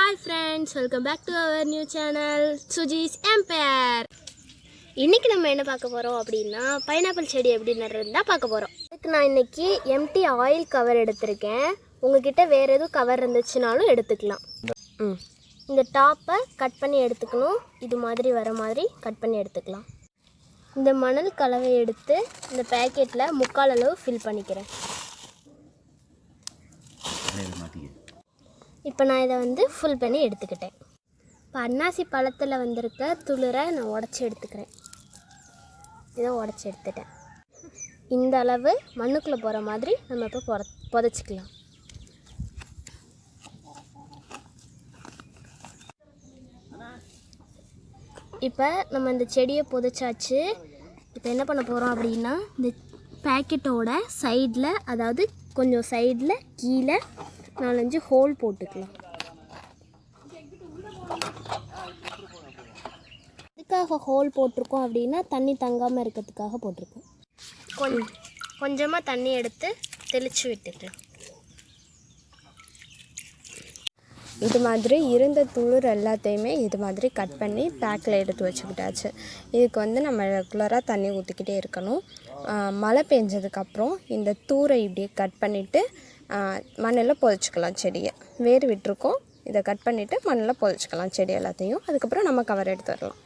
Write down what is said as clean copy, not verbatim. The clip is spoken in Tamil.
Hi friends, welcome back to our new channel Suji's Empire. இன்னைக்கு நம்ம என்ன பார்க்க போறோம் அப்படினா பைனாப்பிள் செடி எப்படி நடுறதுன்னு தான் பார்க்க போறோம். இதுக்கு நான் இன்னைக்கு எம்டி ஆயில் கவர் எடுத்துர்க்கேன். உங்ககிட்ட வேற எதுவும் கவர் இருந்துச்சுனாலும் எடுத்துக்கலாம். இந்த டாப்பை கட் பண்ணி எடுத்துக்கணும். இது மாதிரி வர மாதிரி கட் பண்ணி எடுத்துக்கலாம். இந்த மணல் கலவை எடுத்து இந்த பாக்கெட்ல முக்கால் அளவு ஃபில் பண்ணிக்கிறேன். இப்போ நான் இதை வந்து ஃபுல் பண்ணி எடுத்துக்கிட்டேன். இப்போ அன்னாசி பழத்தில் வந்திருக்க துளிரை நான் உடச்சி எடுத்துக்கிறேன். இதை உடச்சி எடுத்துட்டேன். இந்த அளவு மண்ணுக்குள்ளே போகிற மாதிரி நம்ம இப்போ புதைச்சிக்கலாம். இப்போ நம்ம இந்த செடியை புதைச்சாச்சு. இப்போ என்ன பண்ண போகிறோம் அப்படின்னா இந்த பேக்கெட்டோட சைடில், அதாவது கொஞ்சம் சைடில் கீழே 4-5 ஹோல் போட்டுக்கலாம். எதுக்காக ஹோல் போட்டிருக்கோம் அப்படின்னா தண்ணி தங்காமல் இருக்கிறதுக்காக போட்டிருக்கோம். கொஞ்சமாக தண்ணி எடுத்து தெளித்து விட்டுக்கலாம். இது மாதிரி இருந்த துளிர் எல்லாத்தையுமே இது மாதிரி கட் பண்ணி பேக்கில் எடுத்து வச்சுக்கிட்டாச்சு. இதுக்கு வந்து நம்ம ரெகுலராக தண்ணி ஊற்றிக்கிட்டே இருக்கணும். மழை பெஞ்சதுக்கப்புறம் இந்த தூரை இப்படியே கட் பண்ணிவிட்டு மண்ணில் புதைச்சிக்கலாம். செடியை வேர் விட்டுருக்கோம். இதை கட் பண்ணிவிட்டு மண்ணில் புதைச்சிக்கலாம் செடி எல்லாத்தையும். அதுக்கப்புறம் நம்ம கவர் எடுத்து வரலாம்.